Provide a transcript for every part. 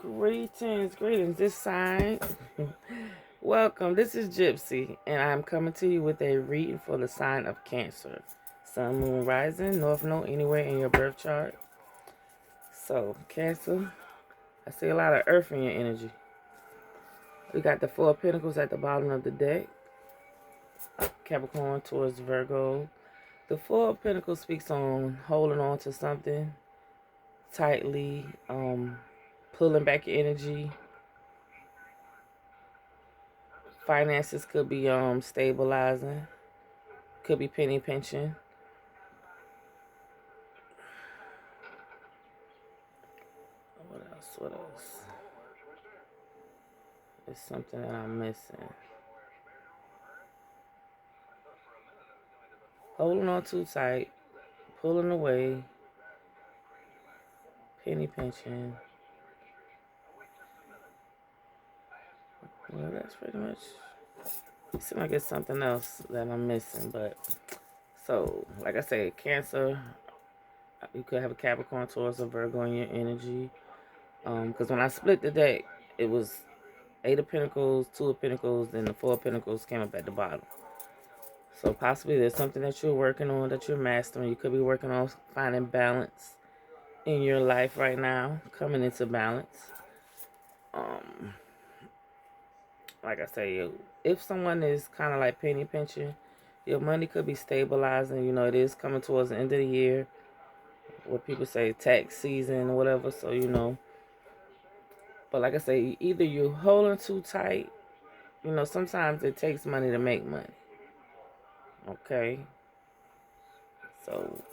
Greetings, this sign. Welcome, this is Gyp-C, and I'm coming to you with a reading for the sign of Cancer. Sun, Moon, Rising, North Node, anywhere in your birth chart. So, Cancer, I see a lot of earth in your energy. We got the Four of Pentacles at the bottom of the deck. Capricorn towards Virgo. The Four of Pentacles speaks on holding on to something tightly, pulling back your energy. Finances could be stabilizing, could be penny pinching. What else? It's something that I'm missing. Holding on too tight, pulling away, penny pinching. Well, that's pretty much. It seems like it's something else that I'm missing, but so like I said, Cancer. You could have a Capricorn, Taurus, or Virgo in your energy. Because when I split the deck, it was Eight of Pentacles, Two of Pentacles, and the Four of Pentacles came up at the bottom. So possibly there's something that you're working on, that you're mastering. You could be working on finding balance in your life right now, coming into balance. Like I say, if someone is kind of like penny pinching, your money could be stabilizing. You know, it is coming towards the end of the year. What people say, tax season or whatever. So, you know. But like I say, either you're holding too tight. You know, sometimes it takes money to make money. Okay. So,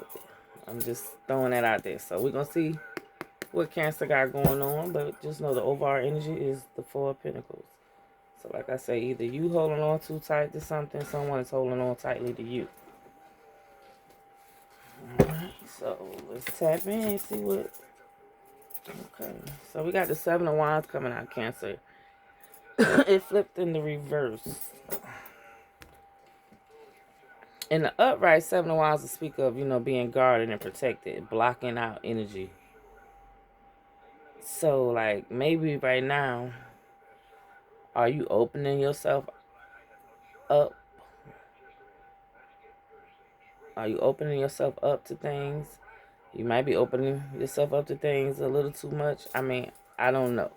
I'm just throwing that out there. So, we're going to see what Cancer got going on. But just know the overall energy is the Four of Pentacles. So, like I say, either you holding on too tight to something, someone is holding on tightly to you. Alright, so let's tap in and see what. Okay, so we got the Seven of Wands coming out, Cancer. It flipped in the reverse. In the upright, Seven of Wands will speak of, you know, being guarded and protected, blocking out energy. So, like, maybe right now, are you opening yourself up? Are you opening yourself up to things? You might be opening yourself up to things a little too much. I mean, I don't know.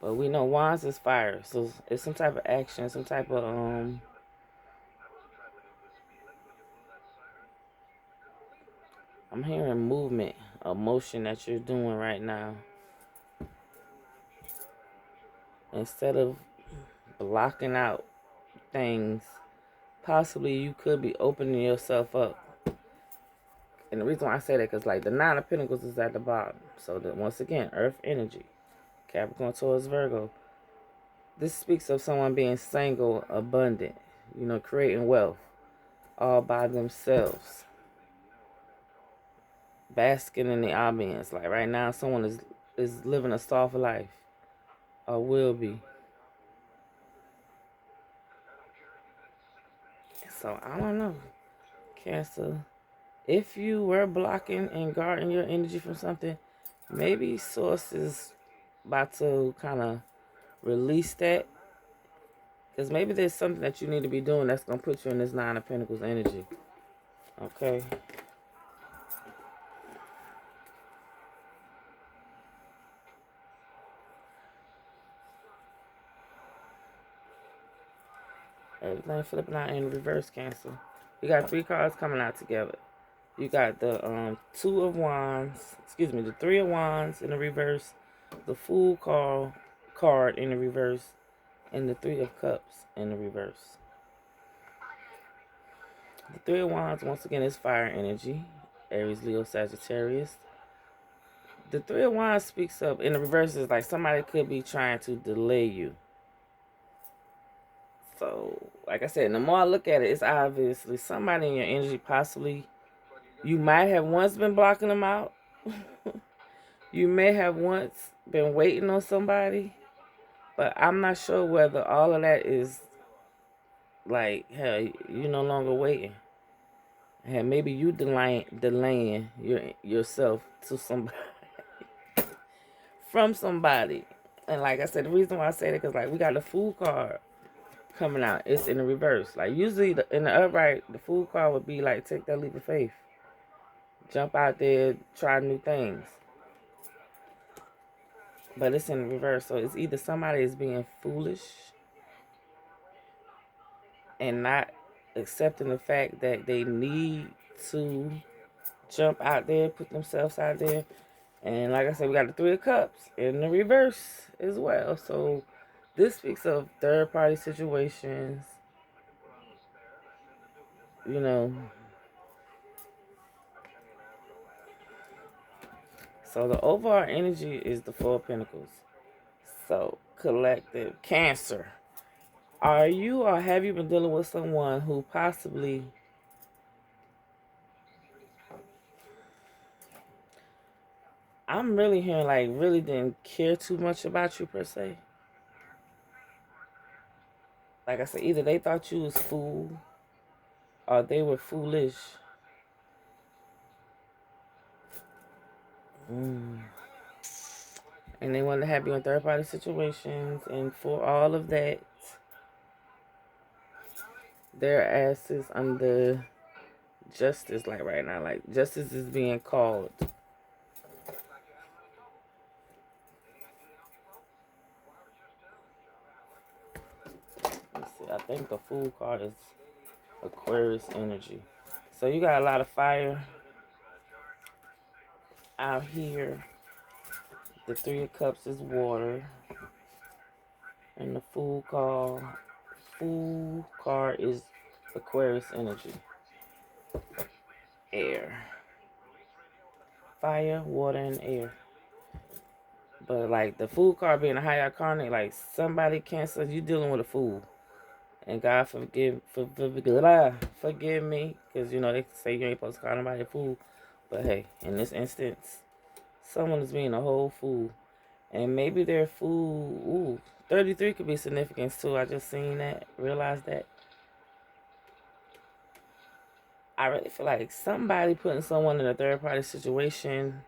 But we know Wands is fire. So it's some type of action, some type of, I'm hearing movement, a motion that you're doing right now. Instead of blocking out things, possibly you could be opening yourself up. And the reason why I say that, because like the Nine of Pentacles is at the bottom. So that once again, Earth energy, Capricorn, Taurus, Virgo. This speaks of someone being single, abundant, you know, creating wealth all by themselves. Basking in the ambience. Like right now, someone is living a soft life, or will be. So I don't know, Cancer. If you were blocking and guarding your energy from something, maybe Source is about to kind of release that. Because maybe there's something that you need to be doing that's going to put you in this Nine of Pentacles energy. Okay. Everything flipping out in reverse, Cancer. You got three cards coming out together. You got the Two of Wands, the Three of Wands in the reverse, the Fool card in the reverse, and the Three of Cups in the reverse. The Three of Wands, once again, is fire energy. Aries, Leo, Sagittarius. The Three of Wands speaks of, in the reverse, is like somebody could be trying to delay you. So, like I said, the more I look at it, it's obviously somebody in your energy, possibly, you might have once been blocking them out. You may have once been waiting on somebody. But I'm not sure whether all of that is like, hell, you're no longer waiting. And maybe you delaying yourself to somebody from somebody. And like I said, the reason why I say that because like we got the Fool card coming out. It's in the reverse. Like usually in the upright, the Fool card would be like take that leap of faith, jump out there, try new things. But it's in the reverse, so it's either somebody is being foolish and not accepting the fact that they need to jump out there, put themselves out there. And like I said, we got the Three of Cups in the reverse as well. So this speaks of third party situations, you know. So the overall energy is the Four of Pentacles. So collective Cancer. Are you or have you been dealing with someone who possibly I'm really hearing like really didn't care too much about you per se? Like I said, either they thought you was fool or they were foolish. And they wanted to have you in third party situations, and for all of that, their asses under justice, like right now, like justice is being called. Let's see, I think the Fool card is Aquarius energy. So you got a lot of fire out here. The Three of Cups is water. And the Fool card is Aquarius energy. Air. Fire, water, and air. But like the Fool card being a high arcanic, like somebody Cancer, you dealing with a fool. And God forgive me, because you know they say you ain't supposed to call nobody a fool. But hey, in this instance, someone is being a whole fool. And maybe they're a fool. Ooh, 33 could be significance too. I just seen that, realized that. I really feel like somebody putting someone in a third party situation.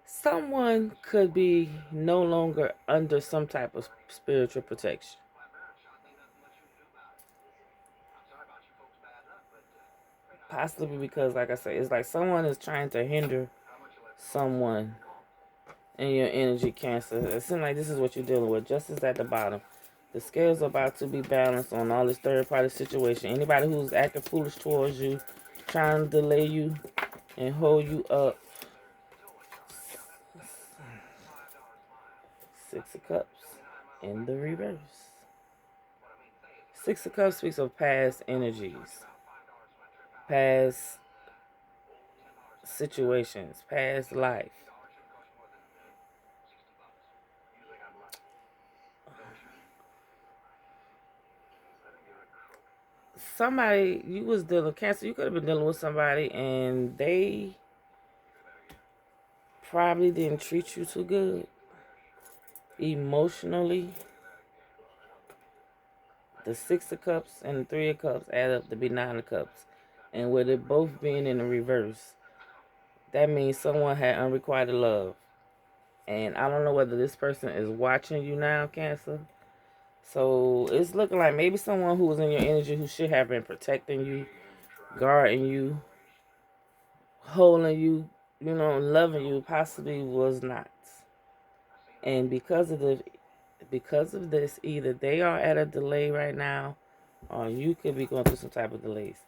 Someone could be no longer under some type of spiritual protection. Possibly because, like I said, it's like someone is trying to hinder someone in your energy, Cancer. It seems like this is what you're dealing with. Justice at the bottom. The scales are about to be balanced on all this third-party situation. Anybody who's acting foolish towards you, trying to delay you and hold you up. Six of Cups in the reverse. Six of Cups speaks of past energies, past situations, past life. Somebody, you was dealing with Cancer, you could have been dealing with somebody and they probably didn't treat you too good emotionally. The Six of Cups and the Three of Cups add up to be Nine of Cups. And with it both being in the reverse, that means someone had unrequited love. And I don't know whether this person is watching you now, Cancer. So it's looking like maybe someone who was in your energy who should have been protecting you, guarding you, holding you, you know, loving you, possibly was not. And because of this, either they are at a delay right now, or you could be going through some type of delays.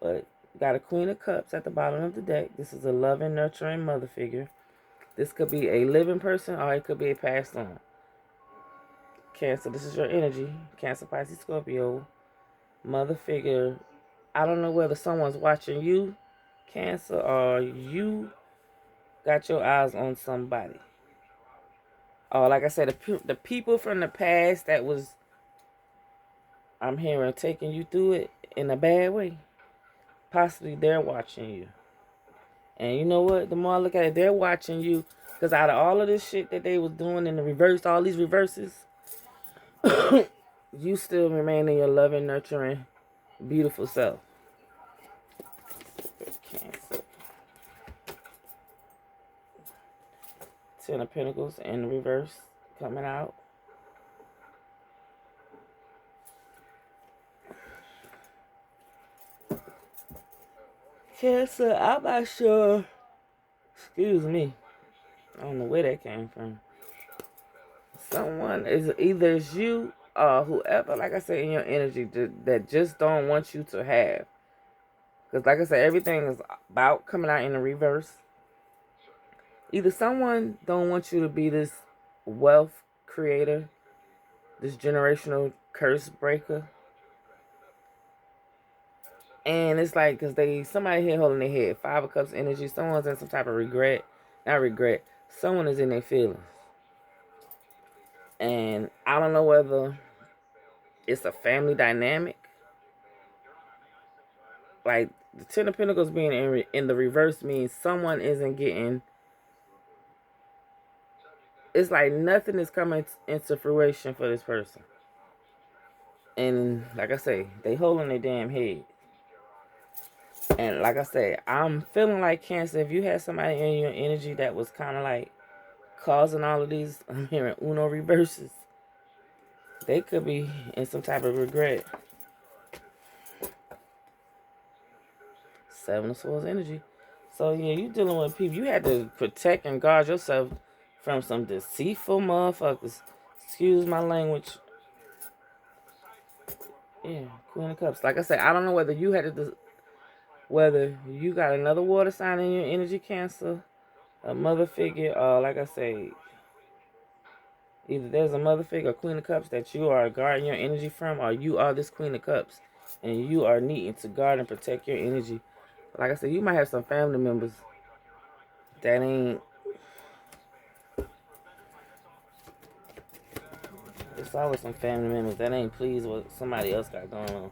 But got a Queen of Cups at the bottom of the deck. This is a loving, nurturing mother figure. This could be a living person, or it could be a passed on. Cancer, this is your energy. Cancer, Pisces, Scorpio, mother figure. I don't know whether someone's watching you, Cancer, or you got your eyes on somebody. Or like I said, the people from the past that was, I'm hearing, taking you through it in a bad way. Possibly they're watching you. And you know what? The more I look at it, they're watching you Because out of all of this shit that they was doing in the reverse, all these reverses, you still remain in your loving, nurturing, beautiful self. Cancer. Ten of Pentacles in the reverse coming out. Cancer, I'm not sure. Excuse me. I don't know where that came from. Someone is either it's you or whoever, like I said, in your energy that just don't want you to have. Because like I said, everything is about coming out in the reverse. Either someone don't want you to be this wealth creator, this generational curse breaker. And it's like, because somebody here holding their head. 5 of Cups energy. Someone's in some type of regret. Not regret. Someone is in their feelings. And I don't know whether it's a family dynamic. Like, the Ten of Pentacles being in the reverse means someone isn't getting... It's like nothing is coming into fruition for this person. And like I say, they holding their damn head. And like I say, I'm feeling like Cancer, if you had somebody in your energy that was kind of like causing all of these, I'm hearing Uno reverses, they could be in some type of regret. 7 of Swords energy. So yeah, you dealing with people. You had to protect and guard yourself from some deceitful motherfuckers. Excuse my language. Yeah, Queen of Cups. Like I said, I don't know whether you had to... Whether you got another water sign in your energy, Cancer, a mother figure, or like I say, either there's a mother figure or Queen of Cups that you are guarding your energy from, or you are this Queen of Cups and you are needing to guard and protect your energy. Like I said, you might have some family members that ain't... It's always some family members that ain't pleased with what somebody else got going on.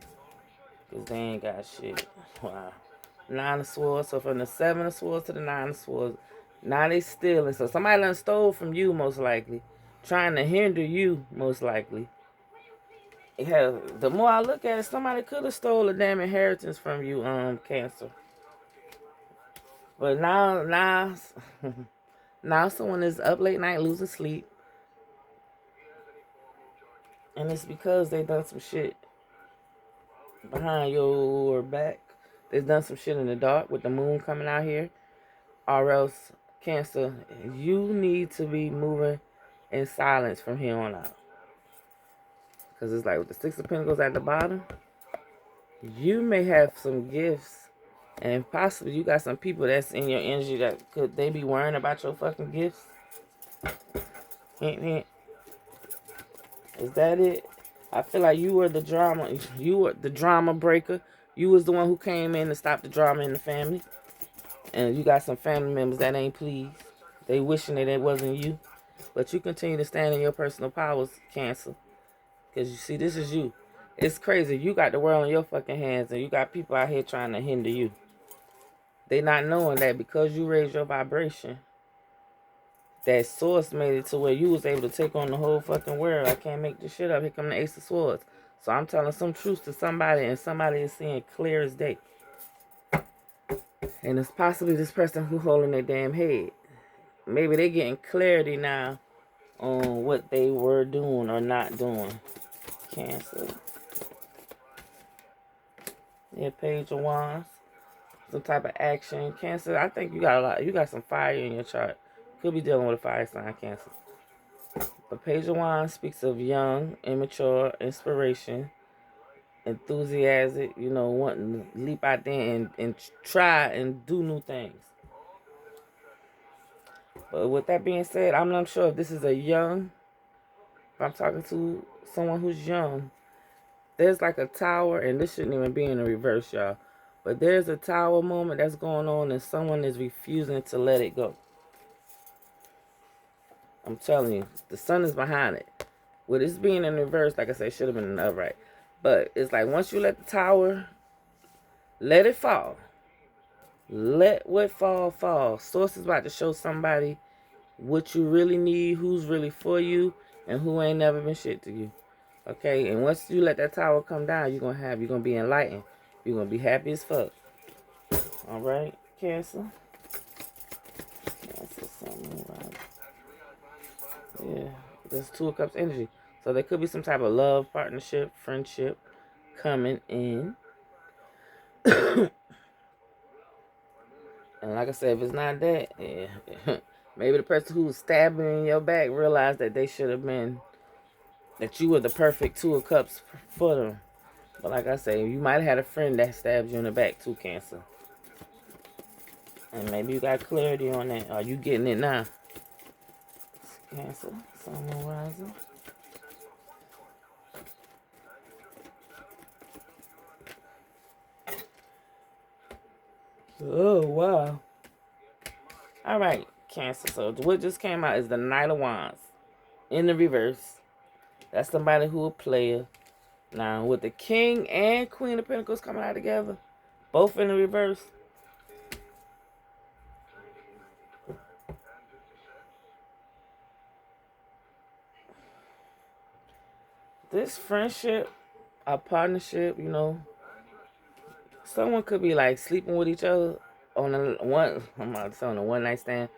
Because they ain't got shit. Wow. 9 of Swords. So from the 7 of Swords to the 9 of Swords, now they stealing. So somebody done stole from you, most likely. Trying to hinder you, most likely. Yeah, the more I look at it, somebody could have stole a damn inheritance from you, Cancer. But now someone is up late night losing sleep. And it's because they done some shit behind your back. They've done some shit in the dark with the moon coming out here. Or else, Cancer, you need to be moving in silence from here on out. Because it's like with the 6 of Pentacles at the bottom, you may have some gifts. And possibly you got some people that's in your energy that could they be worrying about your fucking gifts. Hint, hint. Is that it? I feel like you were the drama. You were the drama breaker. You was the one who came in to stop the drama in the family. And you got some family members that ain't pleased. They wishing that it wasn't you. But you continue to stand in your personal powers, Cancer. Because you see, this is you. It's crazy. You got the world in your fucking hands. And you got people out here trying to hinder you. They not knowing that because you raised your vibration, that source made it to where you was able to take on the whole fucking world. I can't make this shit up. Here come the Ace of Swords. So I'm telling some truth to somebody, and somebody is seeing clear as day. And it's possibly this person who holding their damn head. Maybe they getting clarity now on what they were doing or not doing. Cancer. Yeah, Page of Wands. Some type of action. Cancer, I think you got a lot. You got some fire in your chart. Could be dealing with a fire sign, Cancer. But Page of Wands speaks of young, immature, inspiration, enthusiastic, you know, wanting to leap out there and try and do new things. But with that being said, I'm not sure if this is a young, if I'm talking to someone who's young, there's like a tower, and this shouldn't even be in the reverse, y'all. But there's a tower moment that's going on and someone is refusing to let it go. I'm telling you, the sun is behind it. With this being in reverse, like I said, it should have been in the upright. But it's like once you let the tower, let it fall. Let what fall, fall. Source is about to show somebody what you really need, who's really for you, and who ain't never been shit to you. Okay, and once you let that tower come down, you're gonna be enlightened. You're gonna be happy as fuck. All right, Cancer. Cancer, something right. Yeah, there's Two of Cups energy. So there could be some type of love, partnership, friendship coming in. And like I said, if it's not that, yeah, maybe the person who's stabbing in your back realized that they should have been, that you were the perfect Two of Cups for them. But like I say, you might have had a friend that stabbed you in the back too, Cancer. And maybe you got clarity on that. Are you getting it now? Cancer, Sun, Moon, Rising. Oh, wow. All right, Cancer. So what just came out is the Knight of Wands in the reverse. That's somebody who a player. Now, with the King and Queen of Pentacles coming out together, both in the reverse, this friendship, a partnership, you know, someone could be like sleeping with each other on a one. I'm about to say on a one night stand,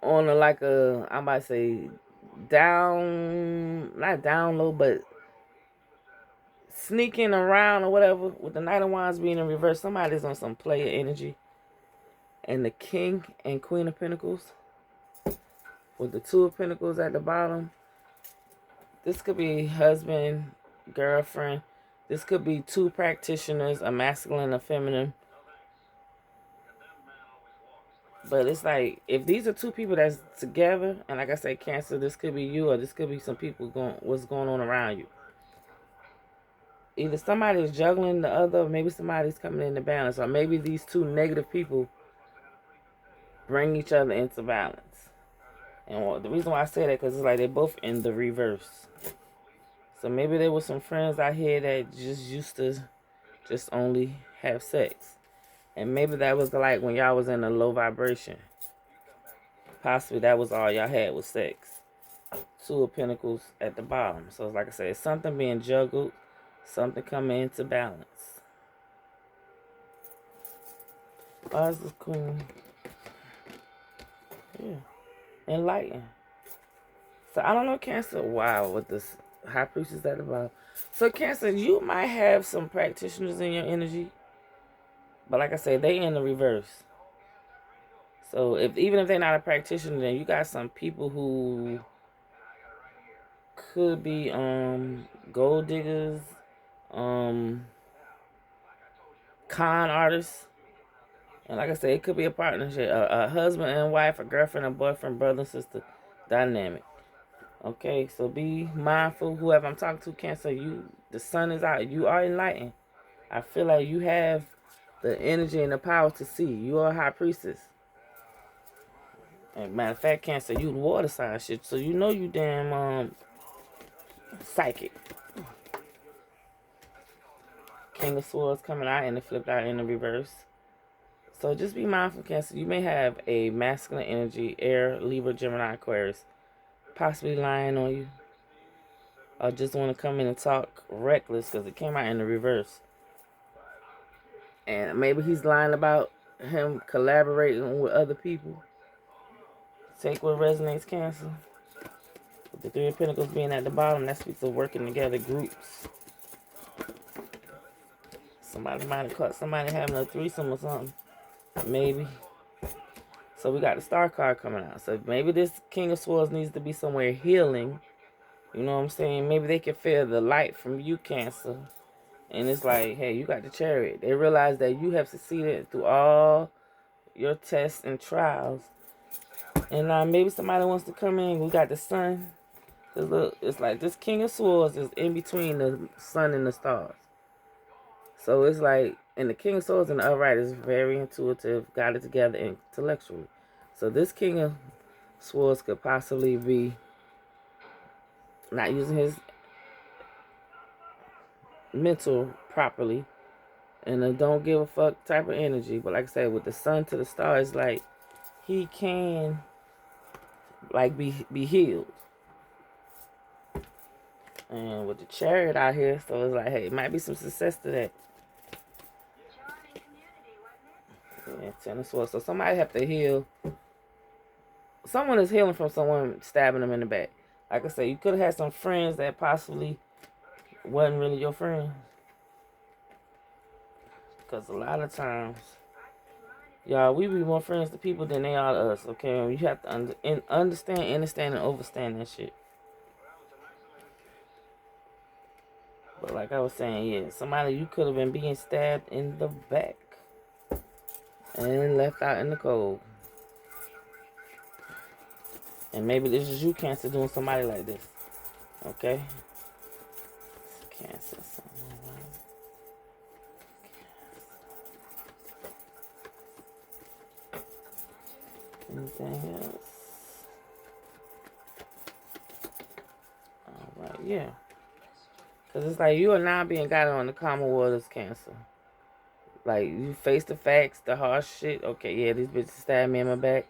on a like a, I'm about to say down, not down low, but sneaking around or whatever. With the Knight of Wands being in reverse, somebody's on some player energy. And the King and Queen of Pentacles with the Two of Pentacles at the bottom. This could be husband, girlfriend. This could be two practitioners, a masculine, a feminine. But it's like, if these are two people that's together, and like I said, Cancer, this could be you, or this could be some people what's going on around you. Either somebody is juggling the other, or maybe somebody's coming into balance, or maybe these two negative people bring each other into balance. And the reason why I say that, because it's like they're both in the reverse. So maybe there were some friends out here that just used to just only have sex. And maybe that was like when y'all was in a low vibration. Possibly that was all y'all had was sex. Two of Pentacles at the bottom. So like I said, it's something being juggled. Something coming into balance. Why is this Queen? Yeah. Enlightened. So I don't know, Cancer. Wow, with this High Priestess at the bottom. So Cancer, you might have some practitioners in your energy. But like I said, they in the reverse. So even if they're not a practitioner, then you got some people who could be gold diggers, con artists. And like I said, it could be a partnership, a husband and wife, a girlfriend and boyfriend, brother and sister dynamic. Okay, so be mindful. Whoever I'm talking to, Cancer, the sun is out. You are enlightened. I feel like you have the energy and the power to see. You are a High Priestess. And matter of fact, Cancer, you the water sign shit, so you know you damn psychic. King of Swords coming out and it flipped out in the reverse. So just be mindful, Cancer. You may have a masculine energy, air, Libra, Gemini, Aquarius, possibly lying on you. Or just want to come in and talk reckless because it came out in the reverse. And maybe he's lying about him collaborating with other people. Take what resonates, Cancer. With the Three of Pentacles being at the bottom, that speaks of working together, groups. Somebody might have caught somebody having a threesome or something. Maybe. So we got the Star card coming out. So maybe this King of Swords needs to be somewhere healing. You know what I'm saying? Maybe they can feel the light from you, Cancer. And it's like, hey, you got the Chariot. They realize that you have succeeded through all your tests and trials. And maybe somebody wants to come in. We got the Sun. Look, it's like this King of Swords is in between the sun and the stars. So it's like, and the King of Swords and the upright is very intuitive, got it together intellectually. So this King of Swords could possibly be not using his mental properly and a don't give a fuck type of energy. But like I said, with the sun to the stars, like he can like be healed. And with the Chariot out here, so it's like, hey, it might be some success to that. Yeah, Ten of Swords. So somebody have to heal. Someone is healing from someone stabbing them in the back. Like I said, you could have had some friends that possibly wasn't really your friends. Because a lot of times, y'all, we be more friends to people than they are to us, okay? You have to understand, and overstand that shit. But like I was saying, yeah, somebody you could have been being stabbed in the back and left out in the cold. And maybe this is you, Cancer, doing somebody like this. Okay? Cancer. Anything else? Alright, yeah. Because it's like you are now being guided on the common waters, Cancer. Like, you face the facts, the harsh shit. Okay, yeah, these bitches stabbed me in my back.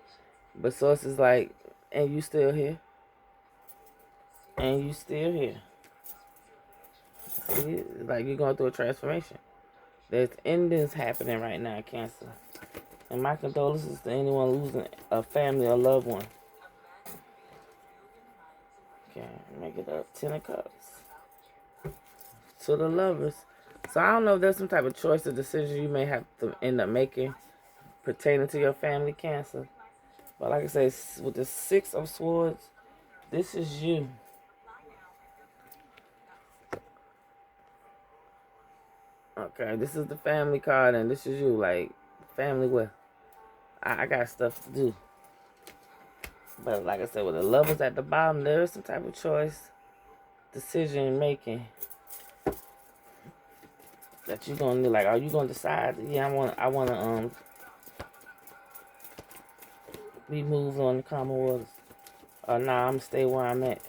But source is like, and you still here. And you still here. See, like you're going through a transformation. There's endings happening right now, Cancer. And my condolences to anyone losing a family or loved one. Okay, make it up. 10 of Cups. To the Lovers. So I don't know if there's some type of choice or decision you may have to end up making pertaining to your family, Cancer. But like I say, with the 6 of Swords, this is you. Okay, this is the family card, and this is you. Like, family what? I got stuff to do. But like I said, with the Lovers at the bottom, there is some type of choice, decision making that you're gonna do. Like, are you gonna decide? Yeah, I wanna be moved on the common waters. Or nah, I'm gonna stay where I'm at.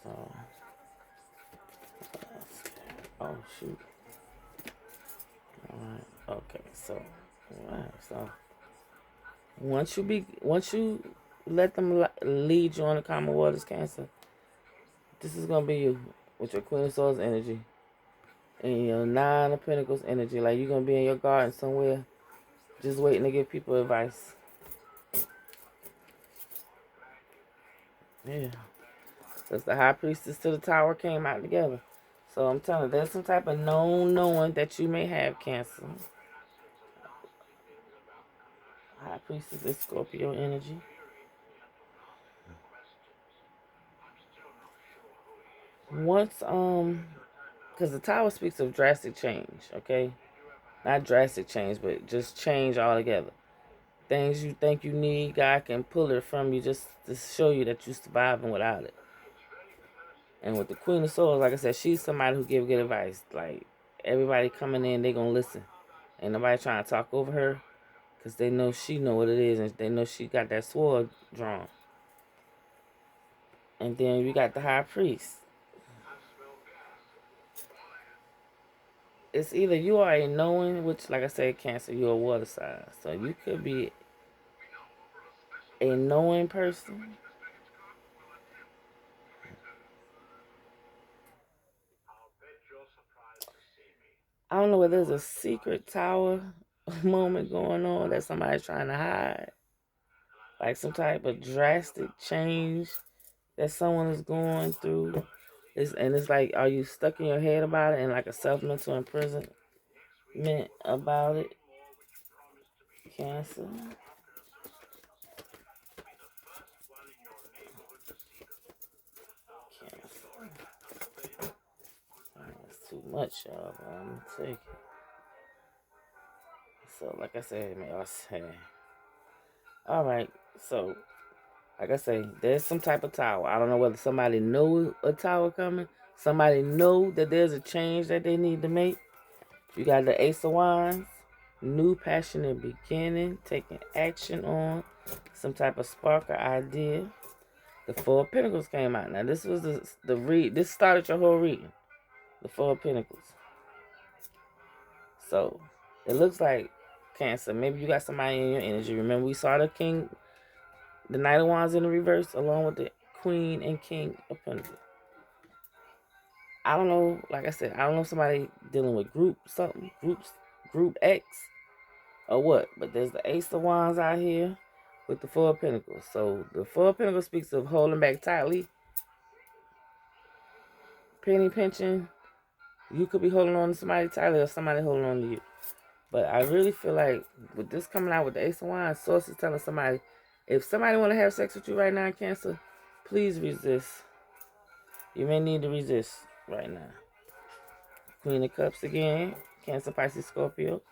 So, oh shoot. All right. Okay. So, all right. So, once you let them lead you on the common waters, Cancer, this is gonna be you with your Queen of Swords energy and your 9 of Pentacles energy. Like, you're gonna be in your garden somewhere, just waiting to give people advice. Yeah. Because the High Priestess to the Tower came out together. So I'm telling you, there's some type of knowing that you may have, Cancer. High Priestess is Scorpio energy. Once, because the Tower speaks of drastic change, okay? Not drastic change, but just change altogether. Things you think you need, God can pull it from you just to show you that you're surviving without it. And with the Queen of Swords, like I said, she's somebody who give good advice. Like, everybody coming in, they gonna listen. Ain't nobody trying to talk over her, because they know she know what it is, and they know she got that sword drawn. And then you got the High Priest. It's either you are a knowing, which, like I said, Cancer, you're a water sign. So you could be a knowing person. I don't know whether there's a secret tower moment going on that somebody's trying to hide. Like some type of drastic change that someone is going through. It's like, are you stuck in your head about it and like a self-mental imprisonment about it? Cancer. That's too much, y'all. I'm gonna take it. So, like I said, man, I say, all right. So, like I say, there's some type of tower. I don't know whether somebody know a tower coming. Somebody know that there's a change that they need to make. You got the Ace of Wands, new passionate beginning, taking action on some type of spark or idea. The Four of Pentacles came out. Now, this was the read. This started your whole reading. The Four of Pentacles. So it looks like Cancer. Maybe you got somebody in your energy. Remember, we saw the Knight of Wands in the reverse, along with the Queen and King of Pentacles. I don't know. Like I said, I don't know if somebody dealing with group X, or what. But there's the Ace of Wands out here with the Four of Pentacles. So the Four of Pentacles speaks of holding back tightly, penny pinching. You could be holding on to somebody tightly, or somebody holding on to you. But I really feel like with this coming out with the Ace of Wands, Source is telling somebody, if somebody want to have sex with you right now, Cancer, please resist. You may need to resist right now. Queen of Cups again. Cancer, Pisces, Scorpio.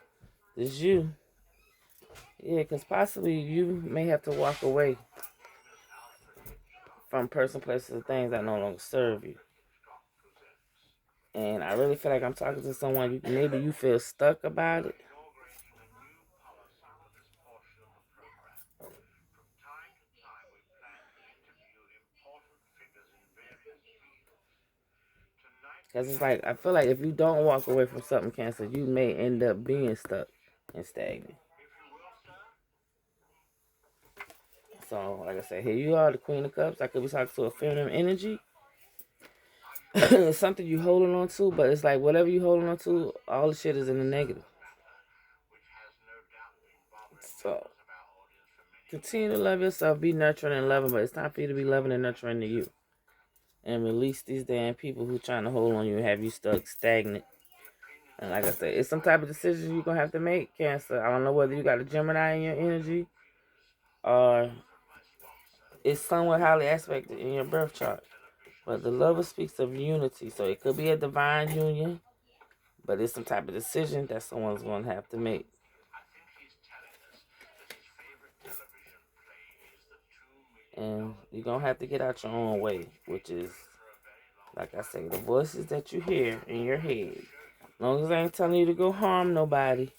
This is you. Yeah, because possibly you may have to walk away from person, places, and things that no longer serve you. And I really feel like I'm talking to someone, maybe you feel stuck about it. Because it's like, I feel like if you don't walk away from something, Cancer, you may end up being stuck and stagnant. So, like I said, here you are, the Queen of Cups. I could be talking to a feminine energy. It's something you holding on to, but it's like whatever you holding on to, all the shit is in the negative. So, continue to love yourself, be nurturing and loving, but it's time for you to be loving and nurturing to you. And release these damn people who trying to hold on you and have you stuck stagnant. And like I said, it's some type of decision you're going to have to make, Cancer. I don't know whether you got a Gemini in your energy or it's somewhat highly aspected in your birth chart. But the lover speaks of unity, so it could be a divine union, but it's some type of decision that someone's going to have to make. And you're going to have to get out your own way, which is, like I say, the voices that you hear in your head. As long as I ain't telling you to go harm nobody,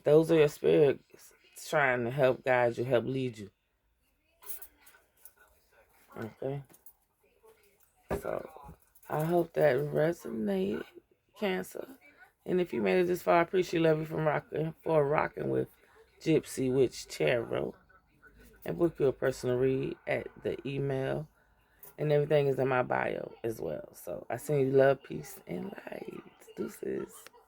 those are your spirits trying to help guide you, help lead you. Okay? So, I hope that resonated, Cancer. And if you made it this far, I appreciate you for rocking with Gyp-C Witch Tarot. And book you a personal read at the email. And everything is in my bio as well. So I send you love, peace, and light. Deuces.